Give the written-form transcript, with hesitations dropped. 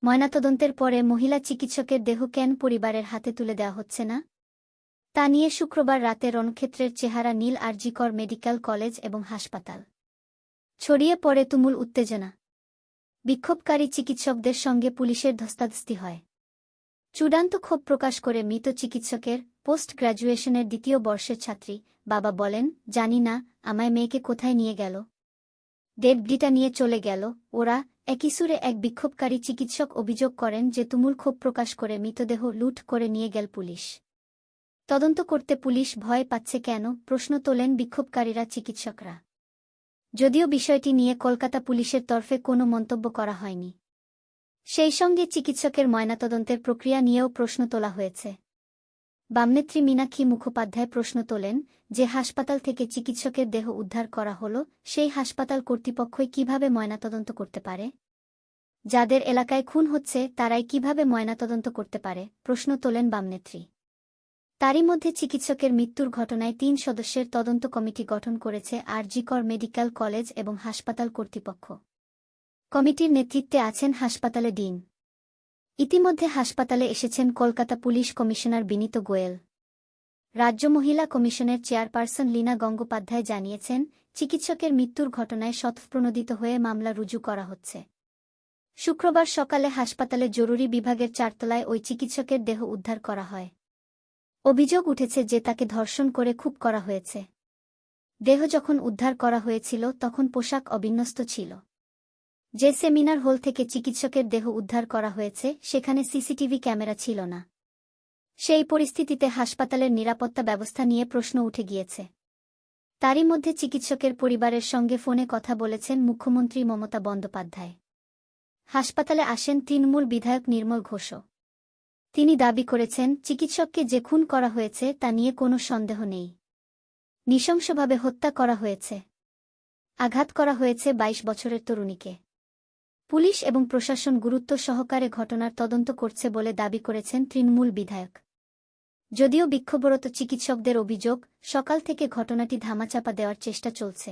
ময়নাতদন্তের পরে মহিলা চিকিৎসকের দেহ কেন পরিবারের হাতে তুলে দেওয়া হচ্ছে না, তা নিয়ে শুক্রবার রাতে রণক্ষেত্রের চেহারা নীল আরজিকর মেডিকেল কলেজ এবং হাসপাতাল। ছড়িয়ে পড়ে তুমুল উত্তেজনা। বিক্ষোভকারী চিকিৎসকদের সঙ্গে পুলিশের ধস্তাধস্তি হয়। চূড়ান্ত ক্ষোভ প্রকাশ করে মৃত চিকিৎসকের পোস্ট গ্র্যাজুয়েশনের দ্বিতীয় বর্ষের ছাত্রী বাবা বলেন, জানি না আমায় মেয়েকে কোথায় নিয়ে গেল। ডেড বডিটা নিয়ে চলে গেল ওরা। একই সুরে এক বিক্ষোভকারী চিকিৎসক অভিযোগ করেন যে তুমুল ক্ষোভ প্রকাশ করে মৃতদেহ লুট করে নিয়ে গেল পুলিশ। তদন্ত করতে পুলিশ ভয় পাচ্ছে কেন, প্রশ্ন তোলেন বিক্ষোভকারীরা চিকিৎসকরা। যদিও বিষয়টি নিয়ে কলকাতা পুলিশের তরফে কোনো মন্তব্য করা হয়নি। সেই সঙ্গে চিকিৎসকের ময়নাতদন্তের প্রক্রিয়া নিয়েও প্রশ্ন তোলা হয়েছে। বামনেত্রী মীনাক্ষী মুখোপাধ্যায় প্রশ্ন তোলেন, যে হাসপাতাল থেকে চিকিৎসকের দেহ উদ্ধার করা হল সেই হাসপাতাল কর্তৃপক্ষই কিভাবে ময়নাতদন্ত করতে পারে? যাদের এলাকায় খুন হচ্ছে তারাই কিভাবে ময়নাতদন্ত করতে পারে, প্রশ্ন তোলেন বামনেত্রী। তারই মধ্যে চিকিৎসকের মৃত্যুর ঘটনায় ৩ সদস্যের তদন্ত কমিটি গঠন করেছে আরজিকর মেডিকেল কলেজ এবং হাসপাতাল কর্তৃপক্ষ। কমিটির নেতৃত্বে আছেন হাসপাতালে ডিন। ইতিমধ্যে হাসপাতালে এসেছেন কলকাতা পুলিশ কমিশনার বিনীত গোয়েল। রাজ্য মহিলা কমিশনের চেয়ারপারসন লীনা গঙ্গোপাধ্যায় জানিয়েছেন, চিকিৎসকের মৃত্যুর ঘটনায় স্বতঃপ্রণোদিত হয়ে মামলা রুজু করা হচ্ছে। শুক্রবার সকালে হাসপাতালে জরুরি বিভাগের 4 তলায় ওই চিকিৎসকের দেহ উদ্ধার করা হয়। অভিযোগ উঠেছে যে তাকে ধর্ষণ করে খুন করা হয়েছে। দেহ যখন উদ্ধার করা হয়েছিল তখন পোশাক অবিন্যস্ত ছিল। যে সেমিনার হল থেকে চিকিৎসকের দেহ উদ্ধার করা হয়েছে সেখানে সিসিটিভি ক্যামেরা ছিল না। সেই পরিস্থিতিতে হাসপাতালের নিরাপত্তা ব্যবস্থা নিয়ে প্রশ্ন উঠে গিয়েছে। তারই মধ্যে চিকিৎসকের পরিবারের সঙ্গে ফোনে কথা বলেছেন মুখ্যমন্ত্রী মমতা বন্দ্যোপাধ্যায়। হাসপাতালে আসেন তৃণমূল বিধায়ক নির্মল ঘোষও। তিনি দাবি করেছেন, চিকিৎসককে যে খুন করা হয়েছে তা নিয়ে কোনো সন্দেহ নেই। নৃশংসভাবে হত্যা করা হয়েছে। আঘাত করা হয়েছে ২২ বছরের তরুণীকে। পুলিশ এবং প্রশাসন গুরুত্ব সহকারে ঘটনার তদন্ত করছে বলে দাবি করেছেন তৃণমূল বিধায়ক। যদিও বিক্ষোভরত চিকিৎসকদের অভিযোগ, সকাল থেকে ঘটনাটি ধামাচাপা দেওয়ার চেষ্টা চলছে।